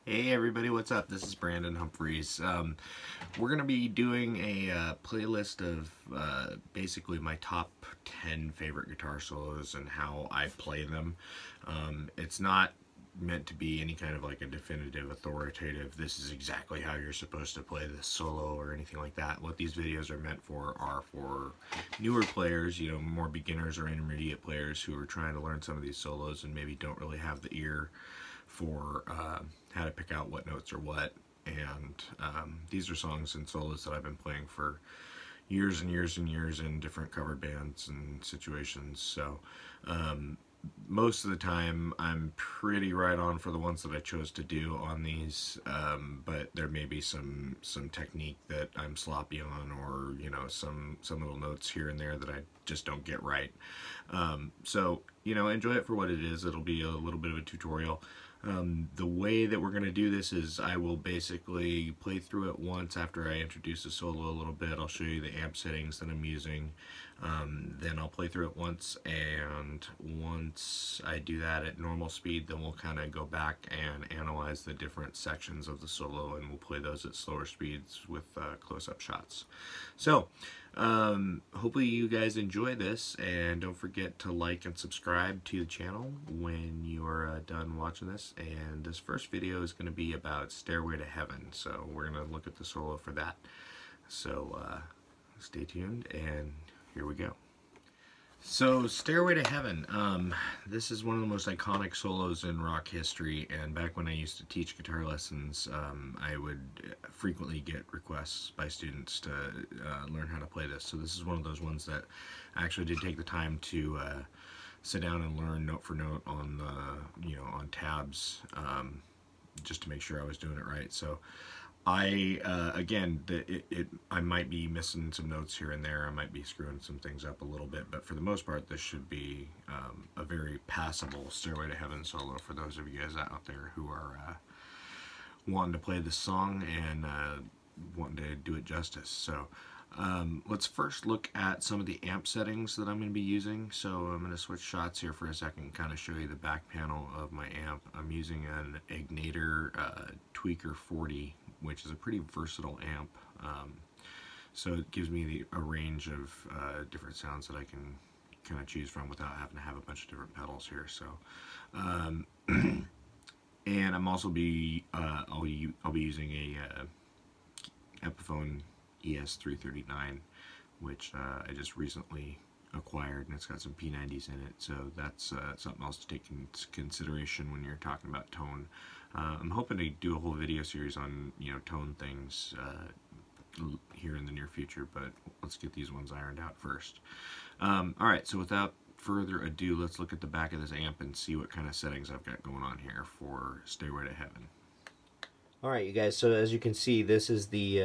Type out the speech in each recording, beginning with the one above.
Hey everybody, what's up? This is Brandon Humphreys. We're going to be doing a playlist of basically my top 10 favorite guitar solos and how I play them. It's not meant to be any kind of like a definitive, authoritative, this is exactly how you're supposed to play this solo or anything like that. What these videos are meant for are for newer players, you know, more beginners or intermediate players who are trying to learn some of these solos and maybe don't really have the ear for how to pick out what notes are what. And these are songs and solos that I've been playing for years and years and years in different cover bands and situations. So most of the time I'm pretty right on for the ones that I chose to do on these, but there may be some technique that I'm sloppy on, or you know, some little notes here and there that I just don't get right. So you know, enjoy it for what it is. It'll be a little bit of a tutorial. The way that we're going to do this is I will basically play through it once after I introduce the solo a little bit. I'll show you the amp settings that I'm using. Then I'll play through it once, and once I do that at normal speed, then we'll kind of go back and analyze the different sections of the solo, and we'll play those at slower speeds with close-up shots. So hopefully you guys enjoy this, and don't forget to like and subscribe to the channel when you're done watching this. And this first video is going to be about Stairway to Heaven, so we're going to look at the solo for that. So stay tuned, and here we go. So Stairway to Heaven, this is one of the most iconic solos in rock history, and back when I used to teach guitar lessons, I would frequently get requests by students to learn how to play this. So this is one of those ones that I actually did take the time to sit down and learn note for note on the, you know, on tabs, just to make sure I was doing it right. So I I might be missing some notes here and there. I might be screwing some things up a little bit, but for the most part, this should be a very passable Stairway to Heaven solo for those of you guys out there who are wanting to play this song and wanting to do it justice. So let's first look at some of the amp settings that I'm going to be using. So I'm going to switch shots here for a second and kind of show you the back panel of my amp. I'm using an Ignator Tweaker 40, which is a pretty versatile amp. So it gives me a range of different sounds that I can kind of choose from without having to have a bunch of different pedals here. So and I'm also I'll be using a Epiphone ES339, which I just recently acquired, and it's got some P90s in it, so that's something else to take into consideration when you're talking about tone. I'm hoping to do a whole video series on, you know, tone things here in the near future, but let's get these ones ironed out first. Alright, so without further ado, let's look at the back of this amp and see what kind of settings I've got going on here for Stairway to Heaven. Alright, you guys, so as you can see, this is the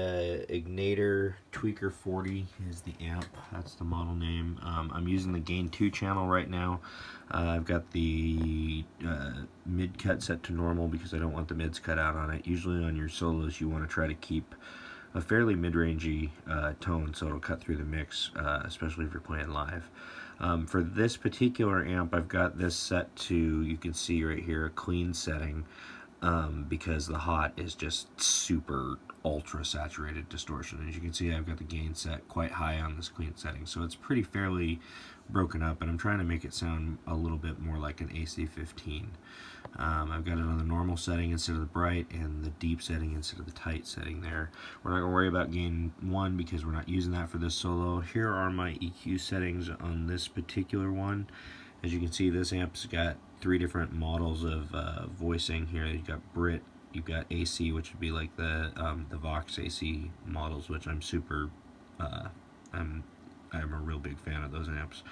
Ignator Tweaker 40 is the amp. That's the model name. I'm using the gain 2 channel right now. I've got the mid cut set to normal because I don't want the mids cut out on it. Usually on your solos you want to try to keep a fairly mid-rangey tone so it'll cut through the mix, especially if you're playing live. For this particular amp, I've got this set to, you can see right here, a clean setting. Because the hot is just super ultra saturated distortion. As you can see, I've got the gain set quite high on this clean setting, so it's pretty fairly broken up, and I'm trying to make it sound a little bit more like an AC-15. I've got it on the normal setting instead of the bright, and the deep setting instead of the tight setting there. We're not going to worry about gain 1 because we're not using that for this solo. Here are my EQ settings on this particular one. As you can see, this amp's got 3 different models of voicing here. You've got Brit, you've got AC, which would be like the Vox AC models, which I'm super, I'm a real big fan of those amps.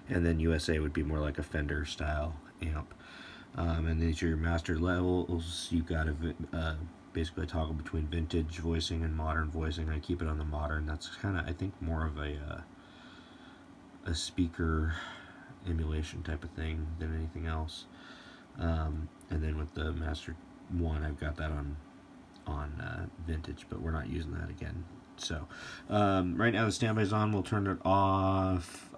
And then USA would be more like a Fender style amp. And these are your master levels. You've got a basically a toggle between vintage voicing and modern voicing. I keep it on the modern. That's kind of, I think, more of a speaker emulation type of thing than anything else. And then with the Master 1, I've got that on vintage, but we're not using that again. So right now the standby's on. We'll turn it off.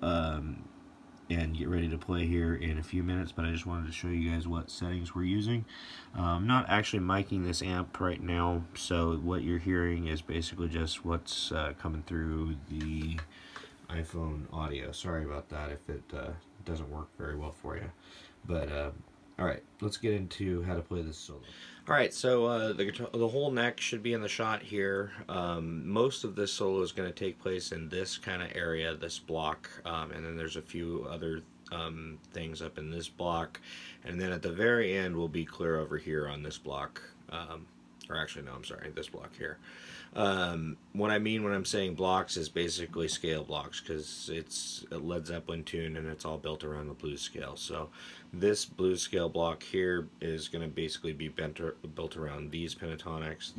and get ready to play here in a few minutes, but I just wanted to show you guys what settings we're using. I'm not actually miking this amp right now, so what you're hearing is basically just what's coming through the iPhone audio. Sorry about that if it doesn't work very well for you. But alright, let's get into how to play this solo. Alright, so the whole neck should be in the shot here. Most of this solo is going to take place in this kind of area, this block, and then there's a few other things up in this block, and then at the very end we'll be clear over here on this block. Or actually, no, I'm sorry, this block here. What I mean when I'm saying blocks is basically scale blocks, because it's a Led Zeppelin tune and it's all built around the blues scale. So this blues scale block here is going to basically be built around these pentatonics.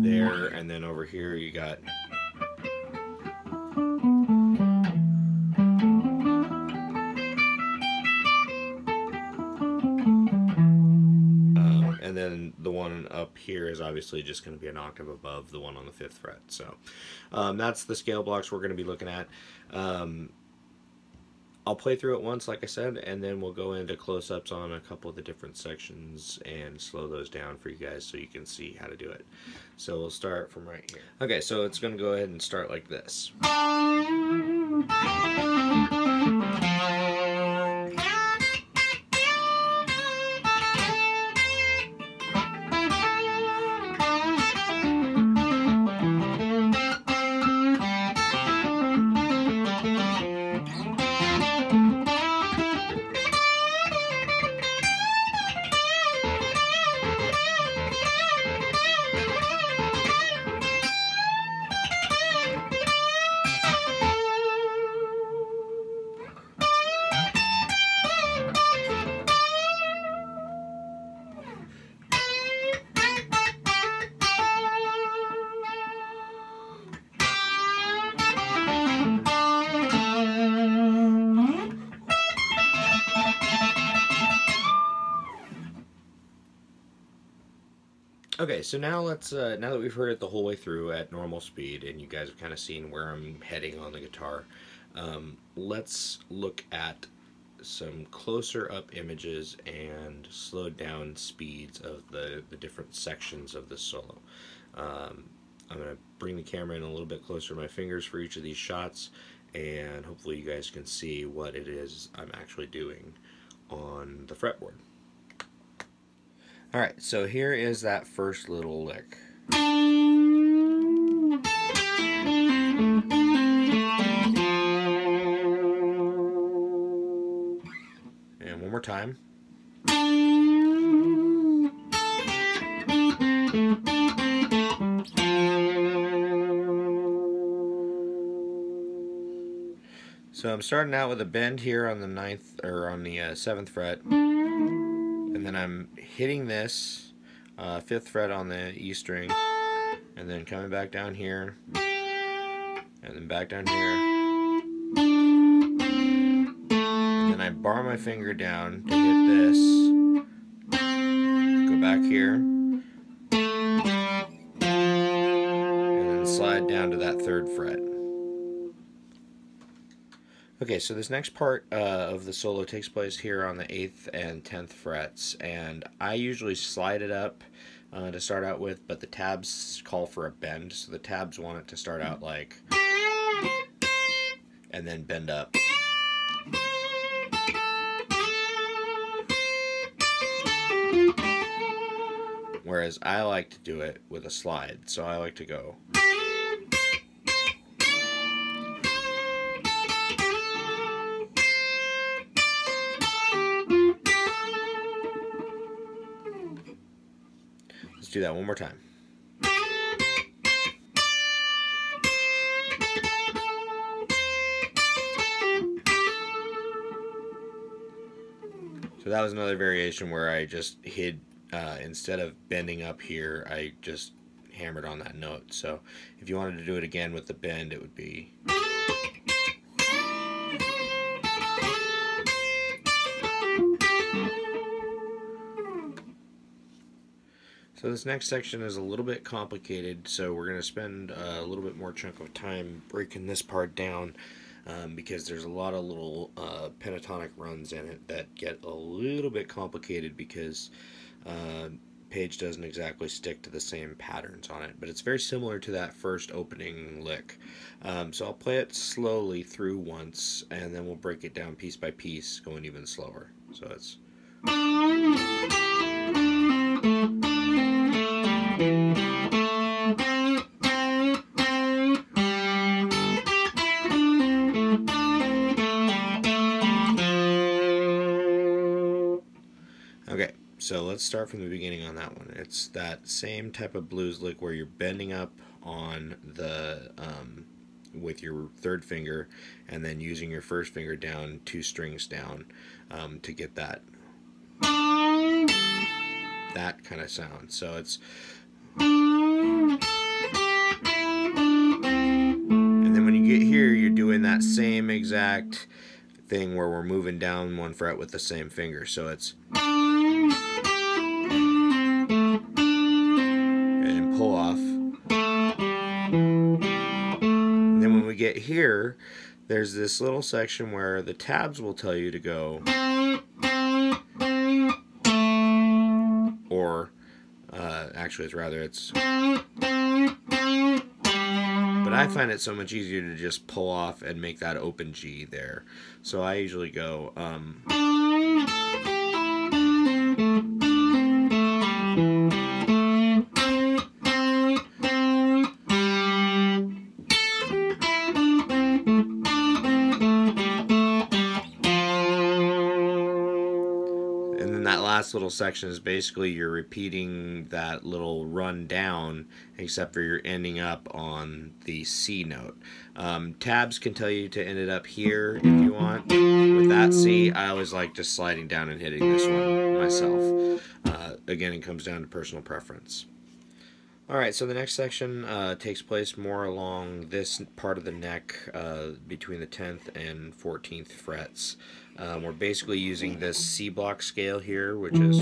There, and then over here you got and then the one up here is obviously just going to be an octave above the one on the 5th fret. So that's the scale blocks we're going to be looking at. I'll play through it once, like I said, and then we'll go into close-ups on a couple of the different sections and slow those down for you guys so you can see how to do it. So we'll start from right here. Okay, so it's going to go ahead and start like this. Okay, so now let's now that we've heard it the whole way through at normal speed, and you guys have kind of seen where I'm heading on the guitar, let's look at some closer up images and slowed down speeds of the different sections of this solo. I'm going to bring the camera in a little bit closer to my fingers for each of these shots, and hopefully you guys can see what it is I'm actually doing on the fretboard. Alright, so here is that first little lick. And one more time. So I'm starting out with a bend here on the 9th, or on the 7th fret. And then I'm hitting this 5th fret on the E string, and then coming back down here, and then back down here, and then I bar my finger down to hit this, go back here, and then slide down to that 3rd fret. Okay, so this next part of the solo takes place here on the 8th and 10th frets, and I usually slide it up to start out with, but the tabs call for a bend, so the tabs want it to start out like, and then bend up. Whereas I like to do it with a slide, so I like to go. Let's do that one more time. So that was another variation where I just hit, instead of bending up here, I just hammered on that note. So if you wanted to do it again with the bend, it would be... So this next section is a little bit complicated, so we're going to spend a little bit more chunk of time breaking this part down because there's a lot of little pentatonic runs in it that get a little bit complicated because page doesn't exactly stick to the same patterns on it, but it's very similar to that first opening lick. So I'll play it slowly through once, and then we'll break it down piece by piece, going even slower. So it's... Okay, so let's start from the beginning on that one. It's that same type of blues lick where you're bending up on the with your third finger and then using your first finger down 2 strings down to get that kind of sound. So it's, and then when you get here, you're doing that same exact thing where we're moving down 1 fret with the same finger. So it's, and pull off. And then when we get here, there's this little section where the tabs will tell you to go, or actually it's but I find it so much easier to just pull off and make that open G there. So I usually go and then that last little section is basically you're repeating that little run down, except for you're ending up on the C note. Tabs can tell you to end it up here if you want. With that C, I always like just sliding down and hitting this one myself. Again, it comes down to personal preference. Alright, so the next section takes place more along this part of the neck between the 10th and 14th frets. We're basically using this C block scale here, which is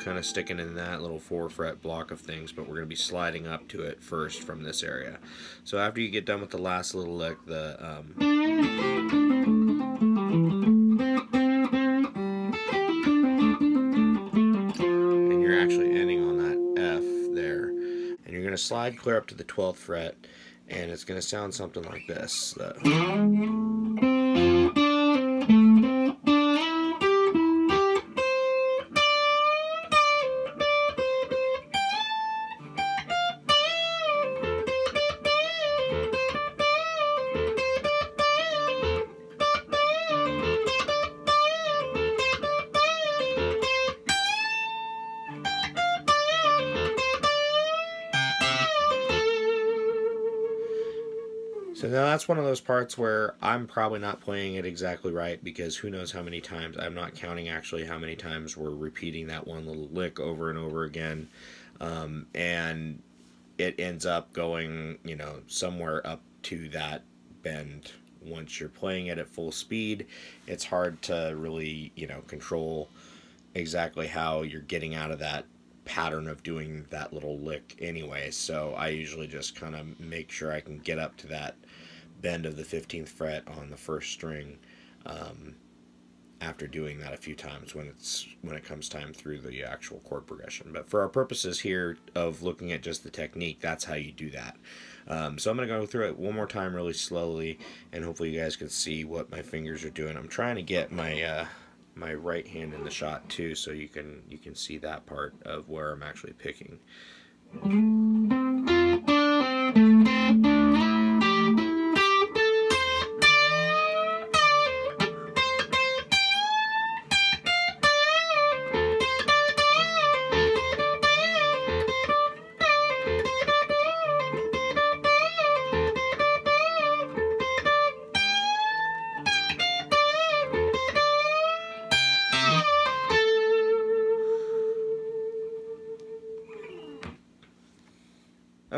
kind of sticking in that little 4 fret block of things, but we're going to be sliding up to it first from this area. So after you get done with the last little lick, and you're actually ending on that F there, and you're going to slide clear up to the 12th fret, and it's going to sound something like this. So now that's one of those parts where I'm probably not playing it exactly right, because who knows how many times, I'm not counting actually how many times we're repeating that one little lick over and over again, and it ends up going, you know, somewhere up to that bend. Once you're playing it at full speed, it's hard to really, you know, control exactly how you're getting out of that pattern of doing that little lick anyway. So I usually just kind of make sure I can get up to that bend of the 15th fret on the first string after doing that a few times when it comes time through the actual chord progression. But for our purposes here of looking at just the technique, that's how you do that. So I'm going to go through it one more time really slowly, and hopefully you guys can see what my fingers are doing. I'm trying to get my my right hand in the shot too, so you can see that part of where I'm actually picking.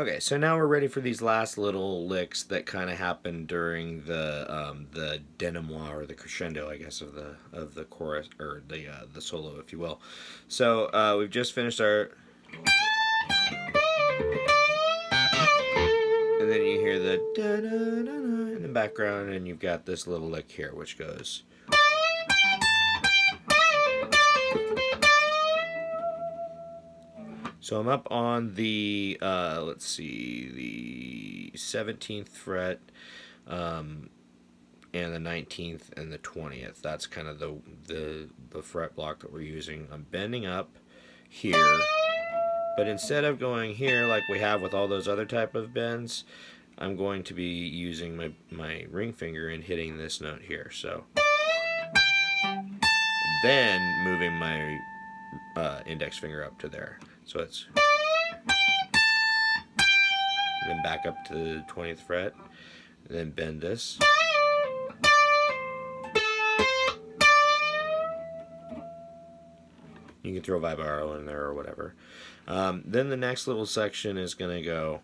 Okay, so now we're ready for these last little licks that kind of happen during the denouement, or the crescendo, I guess, of the chorus, or the solo, if you will. So we've just finished our, and then you hear the da da da da in the background, and you've got this little lick here, which goes. So I'm up on the, let's see, the 17th fret, and the 19th and the 20th. That's kind of the fret block that we're using. I'm bending up here, but instead of going here like we have with all those other type of bends, I'm going to be using my ring finger and hitting this note here. So then moving my index finger up to there. So it's, then back up to the 20th fret, and then bend this. You can throw vibrato in there or whatever. Then the next little section is going to go.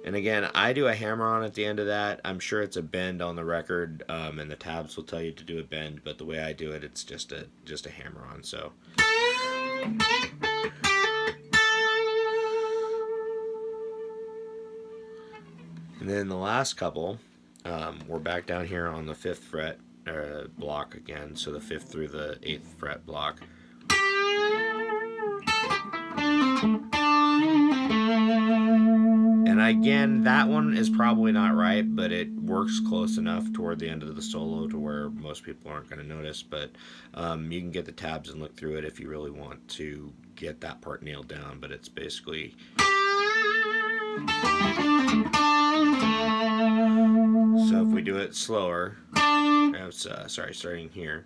And again, I do a hammer-on at the end of that. I'm sure it's a bend on the record, and the tabs will tell you to do a bend, but the way I do it, it's just a hammer-on. So. And then the last couple, we're back down here on the 5th fret block again, so the 5th through the 8th fret block. And again, that one is probably not right, but it works close enough toward the end of the solo to where most people aren't going to notice. But you can get the tabs and look through it if you really want to get that part nailed down. But it's basically. So if we do it slower, sorry, starting here.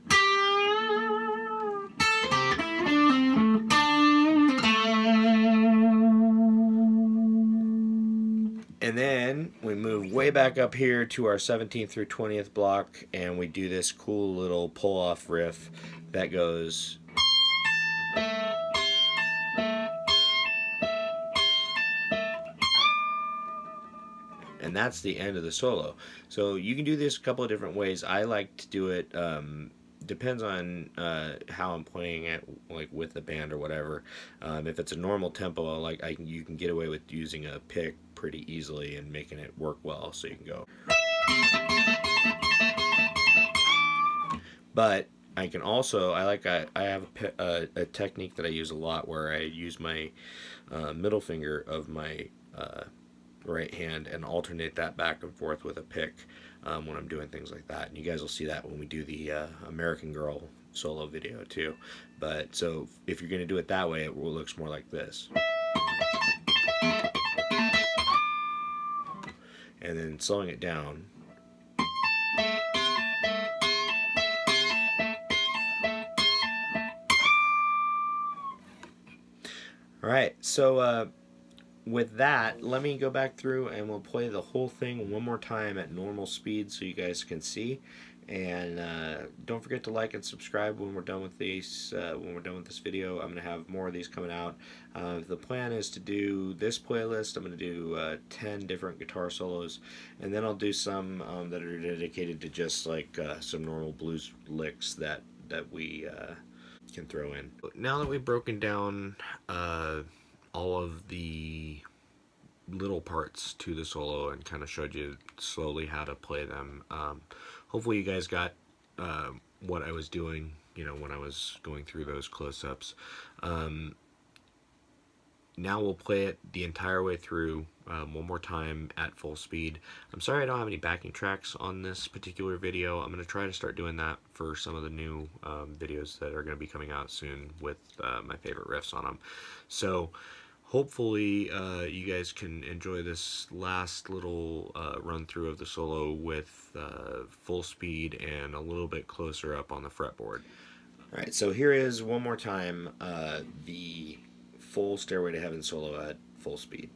And then we move way back up here to our 17th through 20th block, and we do this cool little pull-off riff that goes. And that's the end of the solo. So you can do this a couple of different ways. I like to do it, depends on how I'm playing it, like with the band or whatever. If it's a normal tempo, you can get away with using a pick pretty easily and making it work well, so you can go. But I can also, I have a technique that I use a lot where I use my middle finger of my right hand and alternate that back and forth with a pick when I'm doing things like that. And you guys will see that when we do the American Girl solo video too. But so if you're going to do it that way, it looks more like this. And then slowing it down. Alright, so with that, let me go back through and we'll play the whole thing one more time at normal speed so you guys can see. And don't forget to like and subscribe when we're done with these. When we're done with this video, I'm going to have more of these coming out. The plan is to do this playlist. I'm going to do 10 different guitar solos, and then I'll do some that are dedicated to just like some normal blues licks that we can throw in. Now that we've broken down all of the little parts to the solo and kind of showed you slowly how to play them, hopefully you guys got what I was doing, when I was going through those close-ups. Now we'll play it the entire way through one more time at full speed. I'm sorry I don't have any backing tracks on this particular video. I'm going to try to start doing that for some of the new videos that are going to be coming out soon with my favorite riffs on them. So hopefully you guys can enjoy this last little run through of the solo with full speed and a little bit closer up on the fretboard. Alright, so here is one more time the full Stairway to Heaven solo at full speed.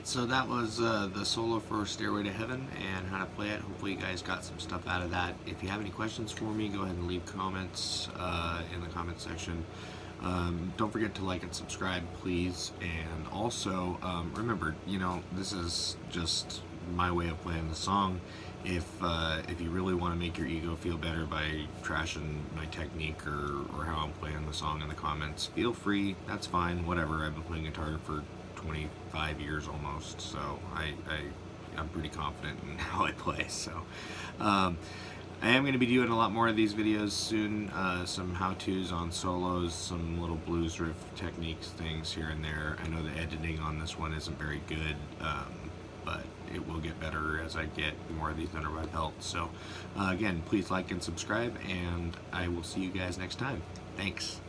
Alright, so that was the solo for Stairway to Heaven and how to play it. Hopefully you guys got some stuff out of that. If you have any questions for me, go ahead and leave comments in the comment section. Don't forget to like and subscribe, please. And also, remember, you know, this is just my way of playing the song. If you really want to make your ego feel better by trashing my technique or how I'm playing the song in the comments, feel free. That's fine. Whatever. I've been playing guitar for 25 years almost, so I'm pretty confident in how I play. So I am going to be doing a lot more of these videos soon. Some how-tos on solos, some little blues riff techniques, things here and there. I know the editing on this one isn't very good, but it will get better as I get more of these under my belt. So again, please like and subscribe, and I will see you guys next time. Thanks.